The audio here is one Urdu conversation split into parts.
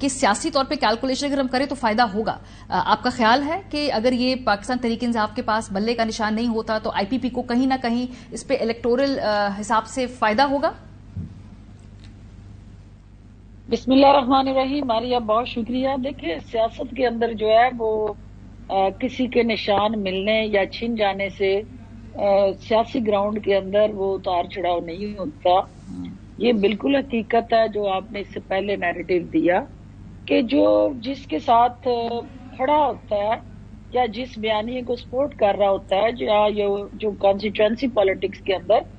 کہ سیاسی طور پہ کیلکولیشن اگر ہم کریں تو فائدہ ہوگا. آپ کا خیال ہے کہ اگر یہ پاکستان تحریک انصاف کے پاس بلے کا نشان نہیں ہوتا تو آئی پی پی کو کہیں نہ کہیں اس پہ الیکٹورل حساب سے فائدہ ہوگا؟ بسم اللہ الرحمن الرحیم. ماریہ بہت شکریہ. دیکھیں سیاست کے اندر جو ہے وہ کسی کے نشان ملنے یا چھن جانے سے سیاسی گراؤنڈ کے اندر وہ اتار چڑھاؤ نہیں ہوتا. یہ بالکل حقیقت ہے جو آپ نے اس سے پہلے نیریٹو دیا کہ جو جس کے ساتھ کھڑا ہوتا ہے یا جس بیانیے کو سپورٹ کر رہا ہوتا ہے یا جو کانسٹیچوئنسی پالیٹکس کے اندر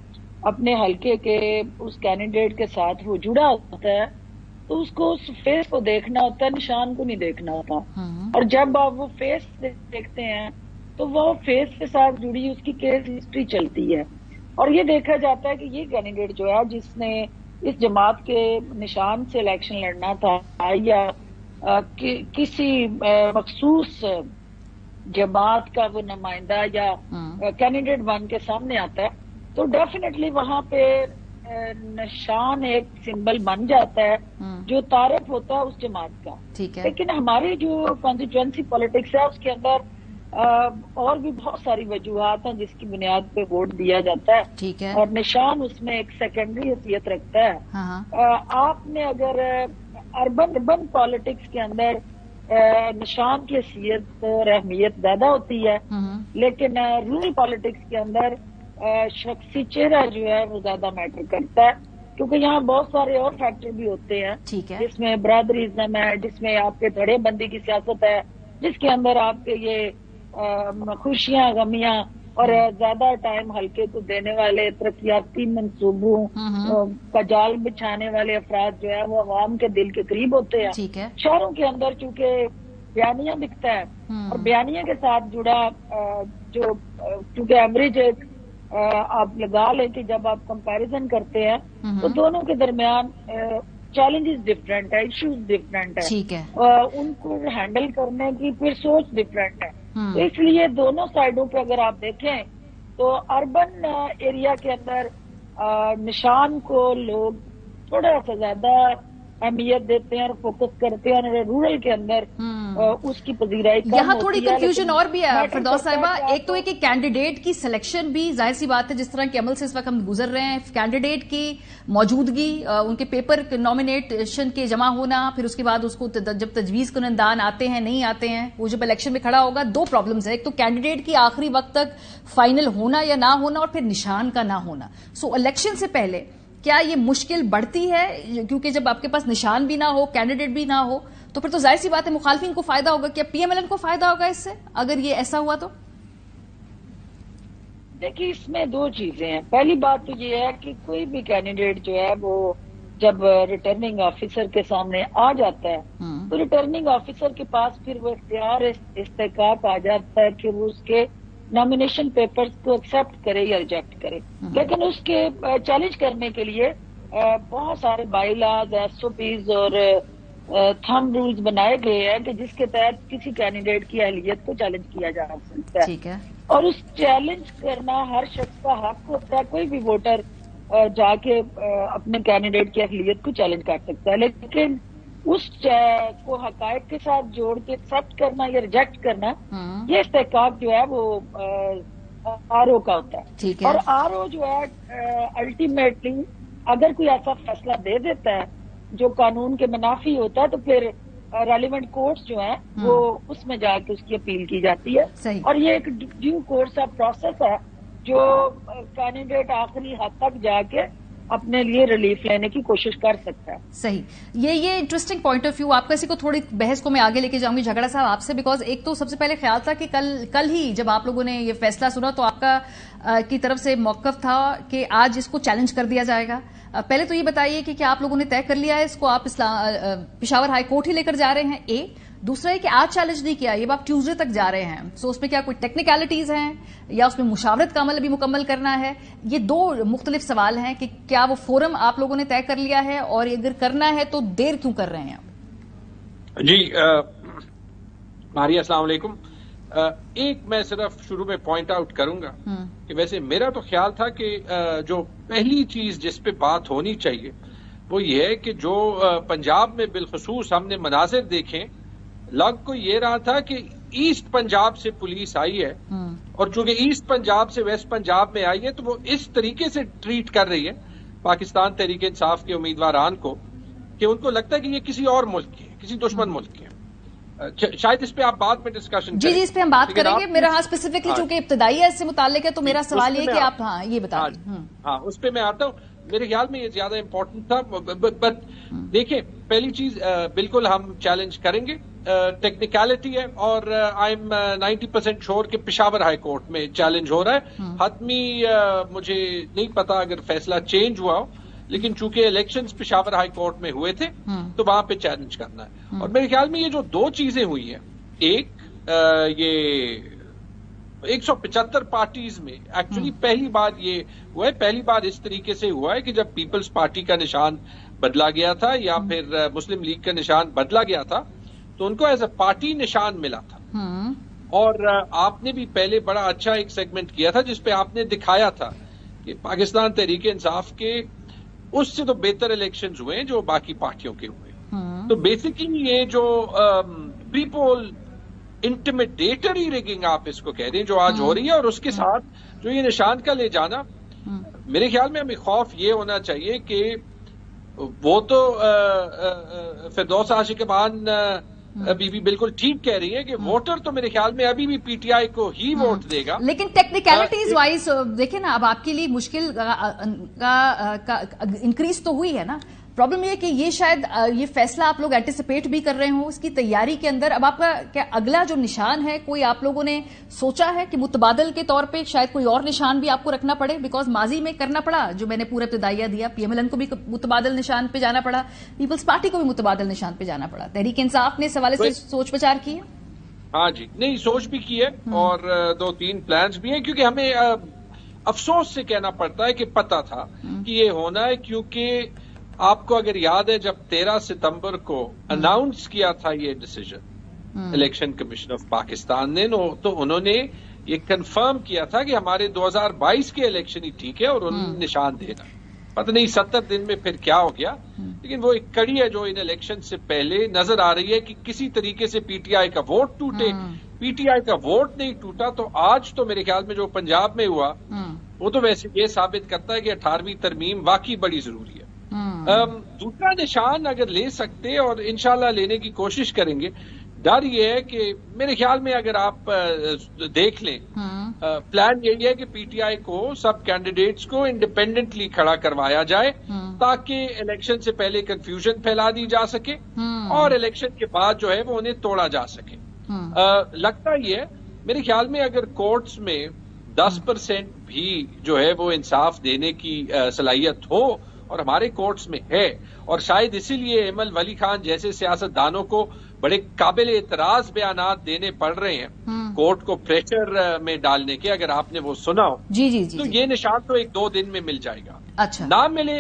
اپنے حلقے کے اس کینڈیڈیٹ کے ساتھ وہ جڑا ہوتا ہے تو اس کو اس فیس کو دیکھنا ہوتا ہے, نشان کو نہیں دیکھنا ہوتا. اور جب آپ وہ فیس دیکھتے ہیں تو وہ فیس کے ساتھ جڑی اس کی کیس ہسٹری چلتی ہے اور یہ دیکھا جاتا ہے کہ یہ کینڈیڈیٹ جو ہے جس نے اس جماعت کے نشان سے الیکشن لڑنا تھا یا کسی مخصوص جماعت کا وہ نمائندہ یا کینڈیڈیٹ بن کے سامنے آتا ہے تو ڈیفینیٹلی وہاں پہ نشان ایک سمبل بن جاتا ہے جو تعارف ہوتا ہے اس جماعت کا. لیکن ہماری جو کانسٹیچوئنسی پالیٹکس ہے اس کے اندر اور بھی بہت ساری وجوہات ہیں جس کی بنیاد پہ ووٹ دیا جاتا ہے اور نشان اس میں ایک سیکنڈری حیثیت رکھتا ہے. آپ نے اگر اربن پالیٹکس کے اندر نشان کی حیثیت اور اہمیت زیادہ ہوتی ہے لیکن رورل پالیٹکس کے اندر شخصی چہرہ جو ہے وہ زیادہ میٹر کرتا ہے کیونکہ یہاں بہت سارے اور فیکٹر بھی ہوتے ہیں جس میں برادریزم ہے, جس میں آپ کے دھڑے بندی کی سیاست ہے, جس کے اندر آپ کے یہ خوشیاں غمیاں اور زیادہ ٹائم حلقے کو دینے والے ترقیاتی منصوبوں کا جال بچھانے والے افراد جو ہے وہ عوام کے دل کے قریب ہوتے ہیں. شہروں کے اندر چونکہ بیانیہ دکھتا ہے اور بیانیہ کے ساتھ جڑا جو چونکہ ایوریج آپ لگا لیں کہ جب آپ کمپیریزن کرتے ہیں تو دونوں کے درمیان چیلنجز ڈفرینٹ ہے, ایشوز ڈفرینٹ ہے, ان کو ہینڈل کرنے کی پھر سوچ ڈفرینٹ ہے. تو اس لیے دونوں سائڈوں پہ اگر آپ دیکھیں تو اربن ایریا کے اندر نشان کو لوگ تھوڑا سا زیادہ اہمیت دیتے ہیں اور فوکس کرتے ہیں, اور رورل کے اندر اس کی پذیرائی کم یہاں تھوڑی کنفیوژن اور بھی ہے فردوس صاحبہ. ایک تو کہ کینڈیڈیٹ کی سلیکشن بھی ظاہر سی بات ہے جس طرح کے عمل سے اس وقت ہم گزر رہے ہیں, کینڈیڈیٹ کی موجودگی, ان کے پیپر نامینیشن کے جمع ہونا, پھر اس کے بعد اس کو جب تجویز کنندگان آتے ہیں نہیں آتے ہیں, وہ جب الیکشن میں کھڑا ہوگا دو پرابلمز ہیں. ایک تو کینڈیڈیٹ کی آخری وقت تک فائنل ہونا یا نہ ہونا اور پھر نشان کا نہ ہونا. سو الیکشن سے پہلے کیا یہ مشکل بڑھتی ہے کیونکہ جب آپ کے پاس نشان بھی نہ ہو, کینڈیڈیٹ بھی نہ ہو, تو پھر تو ظاہر سی بات ہے مخالفین کو فائدہ ہوگا. کیا پی ایم ایل این کو فائدہ ہوگا اس سے اگر یہ ایسا ہوا تو؟ دیکھیے اس میں دو چیزیں ہیں. پہلی بات تو یہ ہے کہ کوئی بھی کینڈیڈیٹ جو ہے وہ جب ریٹرننگ آفیسر کے سامنے آ جاتا ہے تو ریٹرننگ آفیسر کے پاس پھر وہ اختیار استحقاق آ جاتا ہے کہ وہ اس کے نامینیشن پیپرز کو ایکسپٹ کرے یا ریجیکٹ کرے. لیکن اس کے چیلنج کرنے کے لیے بہت سارے bylaws, S O Ps اور تھم رولز بنائے گئے ہیں کہ جس کے تحت کسی کینڈیڈیٹ کی اہلیت کو چیلنج کیا جا سکتا ہے. اور اس چیلنج کرنا ہر شخص کا حق ہوتا ہے. کوئی بھی ووٹر جا کے اپنے کینڈیڈیٹ کی اہلیت کو چیلنج کر سکتا ہے, لیکن اس کو حقائق کے ساتھ جوڑ کے ایکسپٹ کرنا یا ریجیکٹ کرنا یہ استحقاق جو ہے وہ آر او کا ہوتا ہے. اور آر او جو ہے الٹیمیٹلی اگر کوئی ایسا فیصلہ دے دیتا ہے جو قانون کے منافی ہوتا ہے تو پھر ریلیونٹ کورٹس جو ہیں وہ اس میں جا کے اس کی اپیل کی جاتی ہے. اور یہ ایک ڈیو کورس آف پروسیس ہے جو کینڈیڈیٹ آخری حد تک جا کے اپنے لیے ریلیف لینے کی کوشش کر سکتا ہے. صحیح. یہ انٹرسٹنگ پوائنٹ آف ویو. آپ کا اسی کو تھوڑی بحث کو میں آگے لے کے جاؤں گی جھگڑا صاحب آپ سے, بیکاز ایک تو سب سے پہلے خیال تھا کہ کل ہی جب آپ لوگوں نے یہ فیصلہ سنا تو آپ کا کی طرف سے موقف تھا کہ آج اس کو چیلنج کر دیا جائے گا. پہلے تو یہ بتائیے کہ کیا آپ لوگوں نے طے کر لیا ہے اس کو, آپ پشاور ہائی کورٹ ہی لے کر جا رہے ہیں؟ اے دوسرا ہے کہ آج چیلنج نہیں کیا, یہ آپ ٹیوزڈے تک جا رہے ہیں, سو اس میں کیا کوئی ٹیکنیکلٹیز ہیں یا اس میں مشاورت کا عمل ابھی مکمل کرنا ہے؟ یہ دو مختلف سوال ہیں کہ کیا وہ فورم آپ لوگوں نے طے کر لیا ہے, اور اگر کرنا ہے تو دیر کیوں کر رہے ہیں آپ؟ جی ماریہ السلام علیکم. ایک میں صرف شروع میں پوائنٹ آؤٹ کروں گا کہ ویسے میرا تو خیال تھا کہ جو پہلی چیز جس پہ بات ہونی چاہیے وہ یہ ہے کہ جو پنجاب میں بالخصوص ہم نے مناظر دیکھے، لگ کو یہ رہا تھا کہ ایسٹ پنجاب سے پولیس آئی ہے، اور چونکہ ایسٹ پنجاب سے ویسٹ پنجاب میں آئی ہے تو وہ اس طریقے سے ٹریٹ کر رہی ہے پاکستان تحریک انصاف کے امیدواران کو کہ ان کو لگتا ہے کہ یہ کسی اور ملک کے ہیں، کسی دشمن ملک کے ہیں۔ شاید اس پہ آپ بعد میں ڈسکشن جی اس پہ ہم بات کریں گے۔ میرا اسپیسیفکلی چونکہ ابتدائی ہے اس سے متعلق ہے تو میرا سوال یہ کہ آپ یہ بتا دیں۔ ہاں اس پہ میں آتا ہوں۔ میرے خیال میں یہ زیادہ امپورٹنٹ تھا، بٹ دیکھیں پہلی چیز بالکل ہم چیلنج کریں گے، ٹیکنیکلٹی ہے، اور آئی ایم 90% شور کہ پشاور ہائی کورٹ میں چیلنج ہو رہا ہے۔ حتمی مجھے نہیں پتا اگر فیصلہ چینج ہوا ہو، لیکن چونکہ الیکشنز پشاور ہائی کورٹ میں ہوئے تھے تو وہاں پہ چیلنج کرنا ہے۔ اور میرے خیال میں یہ جو دو چیزیں ہوئی ہیں، ایک یہ 175 پارٹیز میں ایکچولی پہلی بار یہ ہوا ہے، پہلی بار اس طریقے سے ہوا ہے کہ جب پیپلز پارٹی کا نشان بدلا گیا تھا یا پھر مسلم لیگ کا نشان بدلا گیا تھا تو ان کو ایز اے پارٹی نشان ملا تھا۔ اور آپ نے بھی پہلے بڑا اچھا ایک سیگمنٹ کیا تھا جس پہ آپ نے دکھایا تھا کہ پاکستان تحریک انصاف کے اس سے تو بہتر الیکشنز ہوئے ہیں جو باقی پارٹیوں کے ہوئے۔ تو بیسیکلی یہ جو پری پول انٹیمیڈیٹری ریگنگ آپ اس کو کہہ رہے ہیں جو آج ہو رہی ہے، اور اس کے ساتھ جو یہ نشان کا لے جانا، میرے خیال میں ہمیں خوف یہ ہونا چاہیے کہ وہ تو فردوس عاشقبان ابھی بھی بالکل ٹھیک کہہ رہی ہے کہ ووٹر تو میرے خیال میں ابھی بھی پی ٹی آئی کو ہی ووٹ دے گا، لیکن ٹیکنیکلٹیز وائز دیکھیں نا، اب آپ کے لیے مشکل کا انکریز تو ہوئی ہے نا۔ پرابلم یہ کہ یہ شاید یہ فیصلہ آپ لوگ اینٹیسپیٹ بھی کر رہے ہوں اس کی تیاری کے اندر۔ اب آپ کا کیا اگلا جو نشان ہے کوئی آپ لوگوں نے سوچا ہے کہ متبادل کے طور پہ شاید کوئی اور نشان بھی آپ کو رکھنا پڑے؟ بیکاز ماضی میں کرنا پڑا جو میں نے پورا ابتدائیہ دیا، پی ایم ایل این کو بھی متبادل نشان پہ جانا پڑا، پیپلز پارٹی کو بھی متبادل نشان پہ جانا پڑا۔ تحریک انصاف نے اس حوالے سے سوچ بچار کی ہے؟ ہاں جی، نہیں سوچ بھی کی ہے اور 2-3 پلانز بھی ہیں، کیونکہ ہمیں افسوس سے کہنا پڑتا ہے کہ پتا تھا کہ یہ ہونا ہے، کیونکہ آپ کو اگر یاد ہے جب 13 ستمبر کو اناؤنس کیا تھا یہ decision election commission of Pakistan نے، تو انہوں نے یہ کنفرم کیا تھا کہ ہمارے 2022 کے الیکشن ہی ٹھیک ہے اور انہوں نے نشان دینا۔ پتہ نہیں 70 دن میں پھر کیا ہو گیا، لیکن وہ ایک کڑی ہے جو ان الیکشن سے پہلے نظر آ رہی ہے کہ کسی طریقے سے پی ٹی آئی کا ووٹ ٹوٹے۔ پی ٹی آئی کا ووٹ نہیں ٹوٹا تو آج تو میرے خیال میں جو پنجاب میں ہوا وہ تو ویسے یہ ثابت کرتا ہے کہ 18ویں ترمیم واقعی بڑی ضروری ہے۔ دوسرا نشان اگر لے سکتے اور انشاءاللہ لینے کی کوشش کریں گے، ڈر یہ ہے کہ میرے خیال میں اگر آپ دیکھ لیں پلان یہی ہے کہ پی ٹی آئی کو سب کینڈیڈیٹس کو انڈیپینڈنٹلی کھڑا کروایا جائے تاکہ الیکشن سے پہلے کنفیوژن پھیلا دی جا سکے اور الیکشن کے بعد جو ہے وہ انہیں توڑا جا سکے۔ لگتا یہ ہے میرے خیال میں اگر کورٹس میں 10% بھی جو ہے وہ انصاف دینے کی صلاحیت ہو، اور ہمارے کورٹس میں ہے، اور شاید اسی لیے ایمل ولی خان جیسے سیاست دانوں کو بڑے قابل اعتراض بیانات دینے پڑ رہے ہیں کورٹ کو پریشر میں ڈالنے کے، اگر آپ نے وہ سنا ہو تو یہ نشان تو 1-2 دن میں مل جائے گا۔ اچھا نہ ملے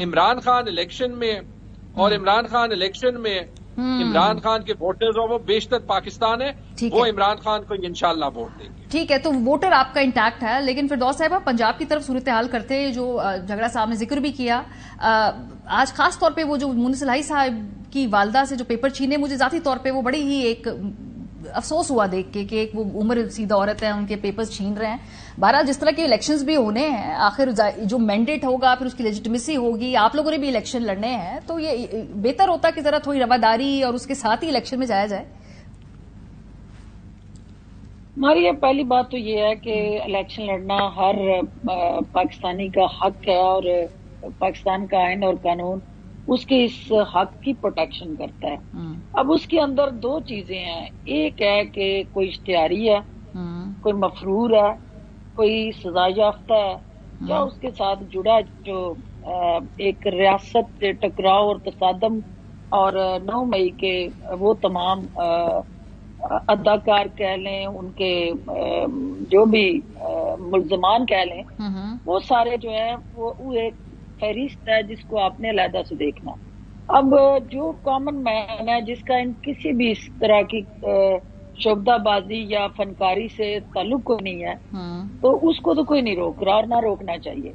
عمران خان الیکشن میں، اور عمران خان الیکشن میں عمران خان کے ووٹرز اور وہ بیشتر پاکستان ہے، وہ عمران خان کو انشاءاللہ ووٹ دیں گے۔ ٹھیک ہے، تو ووٹر آپ کا انٹیکٹ ہے، لیکن فردوس صاحبہ پنجاب کی طرف صورتحال کرتے جو جھگڑا صاحب نے ذکر بھی کیا، آج خاص طور پہ وہ جو مونس الہی صاحب کی والدہ سے جو پیپر چھینے، مجھے ذاتی طور پہ وہ بڑی ہی ایک افسوس ہوا دیکھ کے کہ ایک وہ عمر رسیدہ عورت ہے، ان کے پیپرز چھین رہے ہیں۔ بہرحال جس طرح کے الیکشنز بھی ہونے ہیں، آخر جو مینڈیٹ ہوگا پھر اس کی لیجیٹمیسی ہوگی، آپ لوگوں نے بھی الیکشن لڑنے ہیں، تو یہ بہتر ہوتا کہ ذرا تھوڑی رواداری اور اس کے ساتھ ہی الیکشن میں جایا جائے۔ ہماری پہلی بات تو یہ ہے کہ الیکشن لڑنا ہر پاکستانی کا حق ہے، اور پاکستان کا آئین اور قانون اس کے اس حق کی پروٹیکشن کرتا ہے۔ اب اس کے اندر 2 چیزیں ہیں، ایک ہے کہ کوئی اشتہاری ہے، کوئی مفرور ہے، کوئی سزا یافتہ ہے، یا اس کے ساتھ جڑا جو ایک ریاست سے ٹکراؤ اور تصادم اور 9 مئی کے وہ تمام اداکار کہہ لیں، ان کے جو بھی ملزمان کہہ لیں، وہ سارے جو ہیں وہ ایک فہرست ہے جس کو آپ نے علیحدہ سے دیکھنا۔ اب جو کامن مین ہے جس کا کسی بھی اس طرح کی شعبدہ بازی یا فنکاری سے تعلق کوئی نہیں ہے، تو اس کو تو کوئی نہیں روک رہا اور نہ روکنا چاہیے۔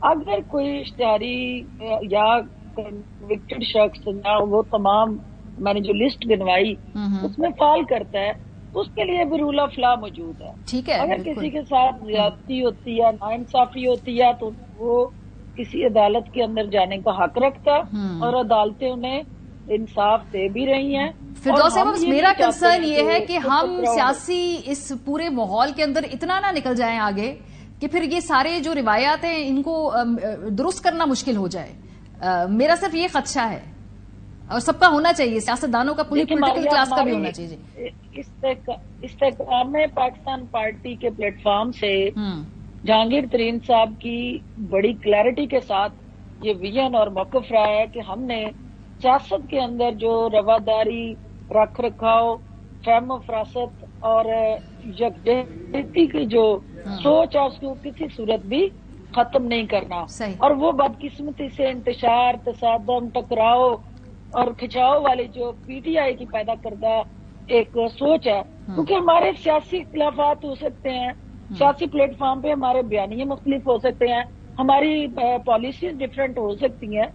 اگر کوئی اشتہاری یا کنوکٹڈ شخص نہ وہ تمام میں نے جو لسٹ گنوائی اس میں فال کرتا ہے اس کے لیے بھی رول آف لا موجود ہے. ٹھیک ہے. اگر کسی کے ساتھ زیادتی ہوتی ہے ناانصافی ہوتی ہے تو وہ کسی عدالت کے اندر جانے کا حق رکھتا اور عدالتیں انہیں انصاف دے بھی رہی ہیں. فردوس صاحب میرا کنسرن یہ ہے کہ ہم سیاسی اس پورے ماحول کے اندر اتنا نہ نکل جائیں آگے کہ پھر یہ سارے جو روایات ہیں ان کو درست کرنا مشکل ہو جائے. میرا صرف یہ خدشہ ہے اور سب کا ہونا چاہیے, سیاستدانوں کا, پولیٹیکل کلاس کا بھی ہونا چاہیے. استحکام پاکستان پارٹی کے پلیٹ فارم سے جہانگیر ترین صاحب کی بڑی کلیئرٹی کے ساتھ یہ ویژن اور موقف رہا ہے کہ ہم نے سیاست کے اندر جو رواداری, رکھ رکھاؤ, فہم و فراست اور یکجہتی کی جو سوچ ہے اس کو کسی صورت بھی ختم نہیں کرنا. اور وہ بدقسمتی سے انتشار, تصادم, ٹکراؤ اور کھچاؤ والی جو پی ٹی آئی کی پیدا کردہ ایک سوچ ہے, کیونکہ ہمارے سیاسی اختلافات ہو سکتے ہیں, سیاسی پلیٹ فارم پہ ہمارے بیانیے مختلف ہو سکتے ہیں, ہماری پالیسیز ڈفرینٹ ہو سکتی ہیں,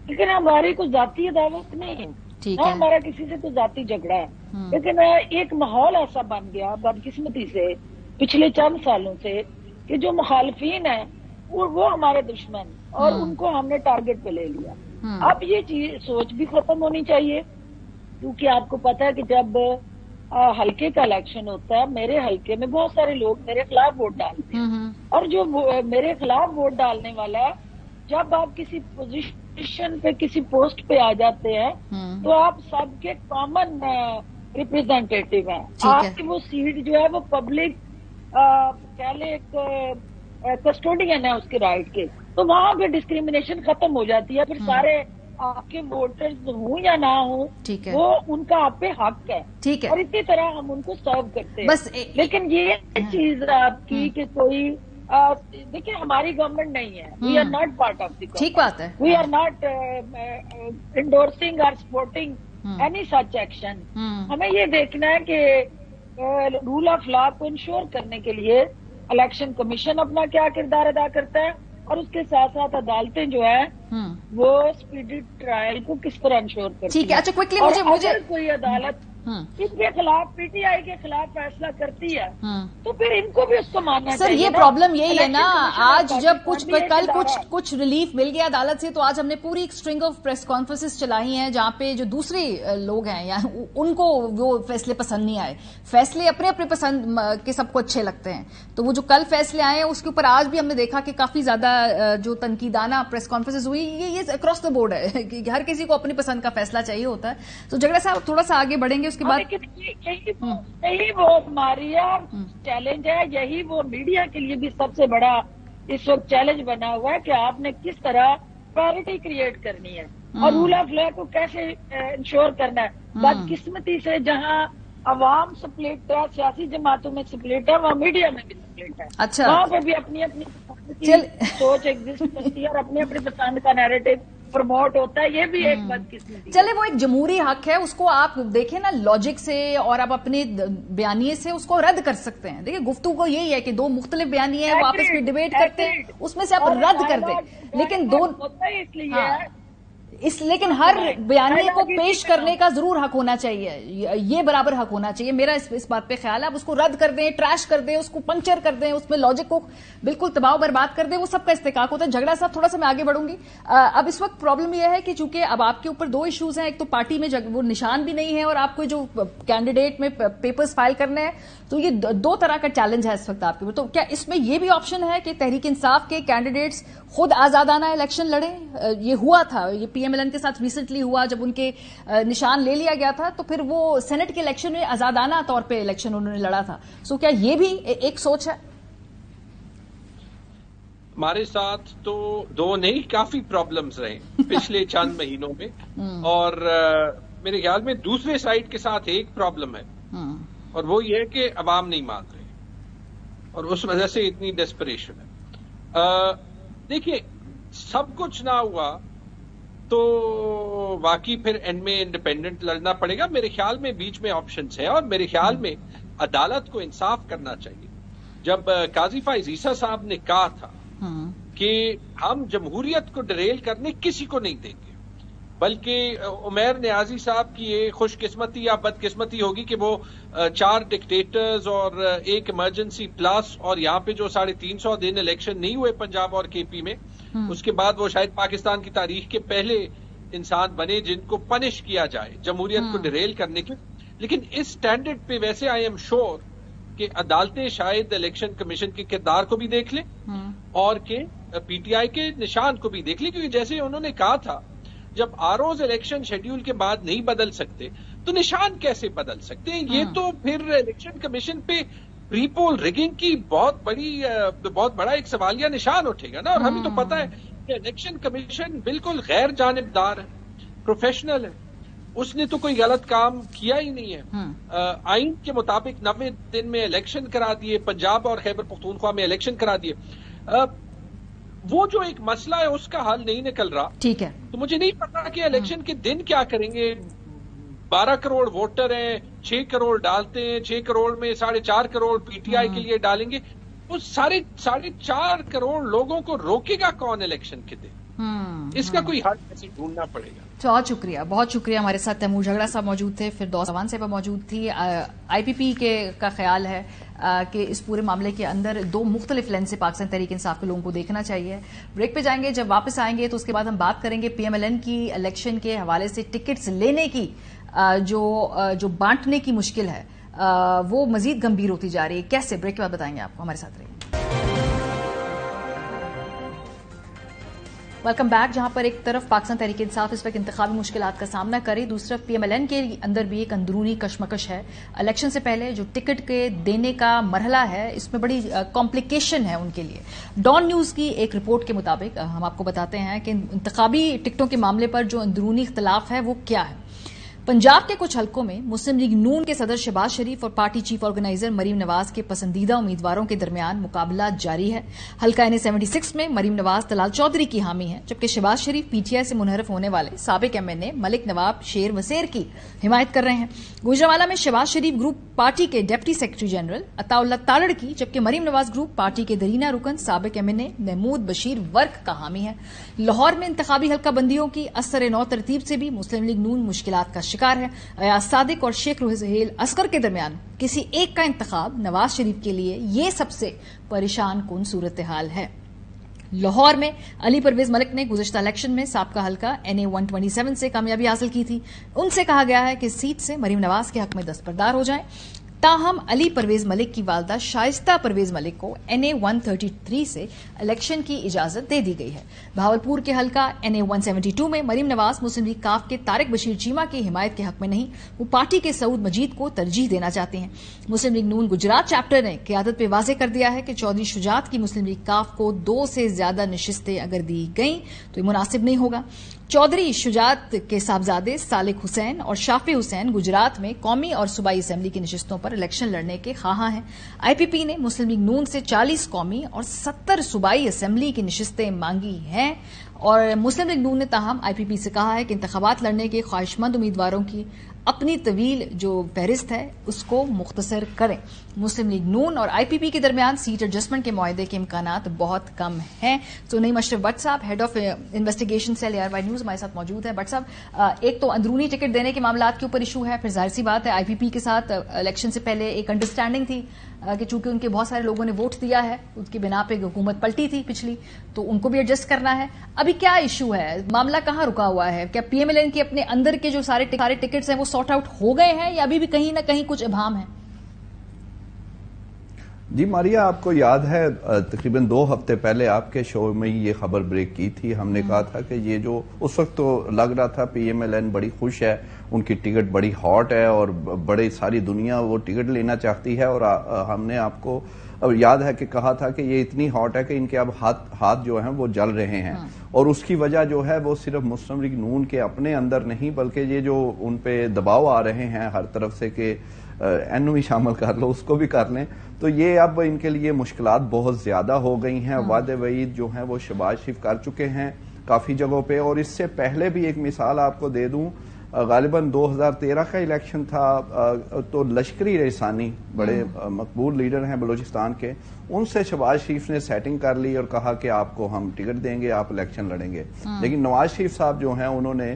لیکن ہماری کوئی ذاتی عداوت نہیں ہے, نہ ہمارا کسی سے کوئی ذاتی جھگڑا ہے. لیکن ایک ماحول ایسا بن گیا بدقسمتی سے پچھلے چند سالوں سے کہ جو مخالفین ہیں وہ ہمارے دشمن اور ان کو ہم نے ٹارگٹ پہ لے لیا. اب یہ چیز سوچ بھی ختم ہونی چاہیے, کیونکہ آپ کو پتا ہے کہ جب حلقے کا الیکشن ہوتا ہے میرے حلقے میں بہت سارے لوگ میرے خلاف ووٹ ڈالتے ہیں, اور جو میرے خلاف ووٹ ڈالنے والا جب آپ کسی پوزیشن پہ کسی پوسٹ پہ آ جاتے ہیں تو آپ سب کے کامن ریپرزینٹیٹیو ہیں. آپ کی وہ سیٹ جو ہے وہ پبلک کہہ لیں ایک کسٹوڈین ہے اس کے رائٹ کے, تو وہاں پہ ڈسکریمنیشن ختم ہو جاتی ہے. پھر سارے آپ کے ووٹرز ہوں یا نہ ہوں وہ ان کا آپ پہ حق ہے, اور اسی طرح ہم ان کو سرو کرتے ہیں. لیکن یہ چیز آپ کی کہ کوئی دیکھیں ہماری گورنمنٹ نہیں ہے, we are not part of the government, we are not endorsing اور سپورٹنگ اینی سچ ایکشن. ہمیں یہ دیکھنا ہے کہ رول آف لا کو انشور کرنے کے لیے الیکشن کمیشن اپنا کیا کردار ادا کرتا ہے, اور اس کے ساتھ ساتھ عدالتیں جو ہے وہ اسپیڈی ٹرائل کو کس طرح انشور کرتی ہیں. اچھا کوئکلی مجھے کوئی عدالت ان کے خلاف پی ٹی آئی کے خلاف فیصلہ کرتی ہے تو پھر ان کو بھی اس کو ماننا چاہیے. سر یہ پرابلم یہی ہے نا, آج جب کل کچھ ریلیف مل گیا عدالت سے, تو آج ہم نے پوری ایک اسٹرنگ آف پریس کانفرنسز چلائی ہیں جہاں پہ جو دوسرے لوگ ہیں یا ان کو وہ فیصلے پسند نہیں آئے. فیصلے اپنے اپنے پسند کے سب کو اچھے لگتے ہیں, تو وہ جو کل فیصلے آئے ہیں اس کے اوپر آج بھی ہم نے دیکھا کہ کافی زیادہ جو تنقیدانہ پریس کانفرنسز ہوئی, یہ اکراس دا بورڈ ہے کہ ہر کسی کو اپنی پسند کا فیصلہ چاہیے ہوتا ہے. تو جھگڑا صاحب تھوڑا سا آگے بڑھیں گے, اس کے بعد یہی وہ ہماری چیلنج ہے, یہی وہ میڈیا کے لیے بھی سب سے بڑا اس وقت چیلنج بنا ہوا ہے کہ آپ نے کس طرح پیرٹی کریٹ کرنی ہے اور رول آف لا کو کیسے انشور کرنا ہے. بدقسمتی سے جہاں عوام سپلٹ ہے, سیاسی جماعتوں میں سپلٹ ہے, وہاں میڈیا میں بھی سپلٹ ہے. اچھا, وہاں پہ بھی اپنی اپنی سوچ ایگزسٹ کرتی ہے اور اپنی اپنی پسند کا نیریٹو پروموٹ ہوتا ہے. یہ بھی ایک بدقسمتی. چلے وہ ایک جمہوری حق ہے, اس کو آپ دیکھیں نا لاجک سے اور آپ اپنے بیانیے سے اس کو رد کر سکتے ہیں. دیکھیں گفتگو یہی ہے کہ دو مختلف بیانیے ہیں, وہ آپس میں ڈیبیٹ کرتے ہیں, اس میں سے آپ رد کر دیں, لیکن لیکن ہر بیانیے کو پیش کرنے کا ضرور حق ہونا چاہیے, یہ برابر حق ہونا چاہیے. میرا اس بات پہ خیال ہے. آپ اس کو رد کر دیں, ٹریش کر دیں, اس کو پنچر کر دیں, اس میں لاجک کو بالکل تباہ و برباد کر دیں, وہ سب کا استحقاق ہوتا ہے. جھگڑا صاحب تھوڑا سا میں آگے بڑھوں گی. اب اس وقت پرابلم یہ ہے کہ چونکہ اب آپ کے اوپر دو ایشوز ہیں, ایک تو پارٹی میں وہ نشان بھی نہیں ہے, اور آپ کو جو کینڈیڈیٹ میں پیپرز فائل کرنے ہیں, تو یہ دو طرح کا چیلنج ہے اس وقت آپ کے اوپر. تو کیا اس میں یہ بھی آپشن ہے کہ تحریک انصاف کے کینڈیڈیٹس خود آزادانہ الیکشن لڑیں؟ یہ ہوا تھا, یہ پی ایم ایل این کے ساتھ ریسنٹلی ہوا, جب ان کے نشان لے لیا گیا تھا تو پھر وہ سینٹ کے الیکشن میں آزادانہ طور پہ الیکشن انہوں نے لڑا تھا. سو کیا یہ بھی ایک سوچ ہے؟ ہمارے ساتھ تو دو نہیں کافی پرابلمز رہے پچھلے چند مہینوں میں, اور میرے خیال میں دوسرے سائڈ کے ساتھ ایک پرابلم ہے, اور وہ یہ ہے کہ عوام نہیں مان رہے, اور اس وجہ سے اتنی ڈیسپریشن ہے. دیکھیے سب کچھ نہ ہوا تو واقعی پھر اینڈ میں انڈیپینڈنٹ لڑنا پڑے گا. میرے خیال میں بیچ میں آپشنز ہیں, اور میرے خیال میں عدالت کو انصاف کرنا چاہیے. جب قاضی فائز عیسیٰ صاحب نے کہا تھا کہ ہم جمہوریت کو ڈریل کرنے کسی کو نہیں دیں گے, بلکہ عمیر نیازی صاحب کی یہ خوش قسمتی یا بدقسمتی ہوگی کہ وہ 4 ڈکٹیٹرز اور ایک ایمرجنسی پلس اور یہاں پہ جو 350 دن الیکشن نہیں ہوئے پنجاب اور کے پی میں، اس کے بعد وہ شاید پاکستان کی تاریخ کے پہلے انسان بنے جن کو پنش کیا جائے جمہوریت کو ڈریل کرنے کے. لیکن اس سٹینڈرڈ پہ ویسے آئی ایم شور کہ عدالتیں شاید الیکشن کمیشن کے کردار کو بھی دیکھ لیں اور کہ پی ٹی آئی کے نشان کو بھی دیکھ لیں، کیونکہ جیسے انہوں نے کہا تھا جب آروز الیکشن شیڈیول کے بعد نہیں بدل سکتے تو نشان کیسے بدل سکتے ہیں؟ یہ تو پھر الیکشن کمیشن پہ پری پول ریگنگ کی بہت بڑا ایک سوالیہ نشان اٹھے گا نا. اور ہمیں تو پتا ہے کہ الیکشن کمیشن بالکل غیر جانبدار ہے، پروفیشنل ہے، اس نے تو کوئی غلط کام کیا ہی نہیں ہے. آئین کے مطابق 90 دن میں الیکشن کرا دیے، پنجاب اور خیبر پختونخوا میں الیکشن کرا دیے. وہ جو ایک مسئلہ ہے اس کا حل نہیں نکل رہا. ٹھیک ہے، تو مجھے نہیں پتا کہ الیکشن کے دن کیا کریں گے. 12 کروڑ ووٹر ہیں، 6 کروڑ ڈالتے ہیں، 6 کروڑ میں 4.5 کروڑ پی ٹی آئی کے لیے ڈالیں گے. اس 4.5 کروڑ لوگوں کو روکے گا کون الیکشن کے دن؟ اس کا کوئی حل ایسے ڈھونڈنا پڑے گا. بہت شکریہ، بہت شکریہ. ہمارے ساتھ تیمور جھگڑا صاحب موجود تھے، فردوس اوان صاحبہ موجود تھی. آئی پی پی کا خیال ہے کہ اس پورے معاملے کے اندر 2 مختلف لینس سے پاکستان تحریک انصاف کے لوگوں کو دیکھنا چاہیے. بریک پہ جائیں گے، جب واپس آئیں گے تو اس کے بعد ہم بات کریں گے پی ایم ایل این کی الیکشن کے حوالے سے ٹکٹس لینے کی جو بانٹنے کی مشکل ہے وہ مزید گمبھیر ہوتی جا رہی ہے. کیسے؟ بریک کے بعد بتائیں گے آپ کو. ہمارے ساتھ رہیے. Welcome back. جہاں پر ایک طرف پاکستان تحریک انصاف اس وقت انتخابی مشکلات کا سامنا کرے، دوسری طرف پی ایم ایل این کے اندر بھی ایک اندرونی کشمکش ہے. الیکشن سے پہلے جو ٹکٹ کے دینے کا مرحلہ ہے اس میں بڑی کمپلیکیشن ہے ان کے لیے. ڈان نیوز کی ایک رپورٹ کے مطابق ہم آپ کو بتاتے ہیں کہ انتخابی ٹکٹوں کے معاملے پر جو اندرونی اختلاف ہے وہ کیا ہے. پنجاب کے کچھ حلقوں میں مسلم لیگ نون کے صدر شہباز شریف اور party chief organiser Maryam Nawaz کے پسندیدہ امیدواروں کے درمیان مقابلہ جاری ہے. حلقہ N76 میں مریم نواز طلال چودھری کی حامی ہیں، جبکہ شہباز شریف پی ٹی آئی سے منحرف ہونے والے سابق ایم این اے ملک نواب شیر وسیر کی حمایت کر رہے ہیں. گوجرانوالہ میں شہباز شریف گروپ پارٹی کے ڈپٹی سیکرٹری جنرل عطا اللہ تالڑ کی، جبکہ مریم نواز گروپ پارٹی کے درینہ رکن سابق ایم این اے محمود بشیر ورک کا حامی ہے. لاہور میں انتخابی حلقہ بندیوں کی اثر نو ترتیب سے بھی مسلم لیگ نون مشکلات کا شکار ہے. ایاز صادق اور شیخ سہیل اصغر کے درمیان کسی ایک کا انتخاب نواز شریف کے لیے یہ سب سے پریشان کن صورتحال ہے. لاہور میں علی پرویز ملک نے گزشتہ الیکشن میں سابقہ حلقہ NA-127 سے کامیابی حاصل کی تھی. ان سے کہا گیا ہے کہ اس سیٹ سے مریم نواز کے حق میں دستبردار ہو جائیں. تاہم علی پرویز ملک کی والدہ شائستہ پرویز ملک کو NA-133 سے الیکشن کی اجازت دے دی گئی ہے. بھاولپور کے حلقہ NA-172 میں مریم نواز مسلم لیگ کاف کے طارق بشیر چیمہ کی حمایت کے حق میں نہیں، وہ پارٹی کے سعود مجید کو ترجیح دینا چاہتے ہیں. مسلم لیگ نون گجرات چیپٹر نے قیادت پہ واضح کر دیا ہے کہ چودھری شجاعت کی مسلم لیگ کاف کو 2 سے زیادہ نشستیں اگر دی گئیں تو یہ مناسب نہیں ہوگا. چودھری شجاعت کے صاحبزادے صالح حسین اور شافی حسین گجرات میں قومی اور صوبائی اسمبلی کی نشستوں پر الیکشن لڑنے کے خواہاں ہیں. آئی پی پی نے مسلم لیگ نون سے 40 قومی اور 70 صوبائی اسمبلی کی نشستیں مانگی ہیں، اور مسلم لیگ نون نے تاہم آئی پی پی سے کہا ہے کہ انتخابات لڑنے کے خواہش مند امیدواروں کی اپنی طویل جو فہرست ہے اس کو مختصر کریں. مسلم لیگ نون اور آئی پی پی کے درمیان سیٹ ایڈجسٹمنٹ کے معاہدے کے امکانات بہت کم ہیں. تو Naeem Ashraf Butt Sahib head of investigation cell ARY news ہمارے ساتھ موجود ہے. بٹ صاحب، ایک تو اندرونی ٹکٹ دینے کے معاملات کے اوپر ایشو ہے، پھر ظاہر سی بات ہے آئی پی پی کے ساتھ الیکشن سے پہلے ایک انڈرسٹینڈنگ تھی کہ چونکہ ان کے بہت سارے لوگوں نے ووٹ دیا ہے، اس کی بنا پہ حکومت پلٹی تھی پچھلی، تو ان کو بھی ایڈجسٹ کرنا ہے. ابھی کیا ایشو ہے؟ معاملہ کہاں رکا ہوا ہے؟ کیا پی ایم ایل این کے اپنے اندر کے جو سارے ٹکٹس ہیں وہ سارٹ آؤٹ ہو گئے ہیں یا ابھی بھی کہیں نہ کہیں کچھ ابہام ہے؟ جی ماریا، آپ کو یاد ہے تقریباً 2 ہفتے پہلے آپ کے شو میں یہ خبر بریک کی تھی. ہم نے کہا تھا کہ یہ جو اس وقت تو لگ رہا تھا پی ایم ایل این بڑی خوش ہے، ان کی ٹکٹ بڑی ہاٹ ہے اور بڑی ساری دنیا وہ ٹکٹ لینا چاہتی ہے، اور ہم نے آپ کو یاد ہے کہ کہا تھا کہ یہ اتنی ہاٹ ہے کہ ان کے اب ہاتھ جو ہیں وہ جل رہے ہیں، اور اس کی وجہ جو ہے وہ صرف مسلم لیگ نون کے اپنے اندر نہیں بلکہ یہ جو ان پہ دباؤ آ رہے ہیں ہر طرف سے کہ این بھی شامل کر لو، اس کو بھی کر لیں، تو یہ اب ان کے لیے مشکلات بہت زیادہ ہو گئی ہیں. وعدے وعید جو ہیں وہ شہباز شریف کر چکے ہیں کافی جگہوں پہ، اور اس سے پہلے بھی ایک مثال آپ کو دے دوں، غالباً 2013 کا الیکشن تھا تو لشکری رئیسانی بڑے مقبول لیڈر ہیں بلوچستان کے، ان سے شہباز شریف نے سیٹنگ کر لی اور کہا کہ آپ کو ہم ٹکٹ دیں گے، آپ الیکشن لڑیں گے. لیکن نواز شریف صاحب جو ہیں انہوں نے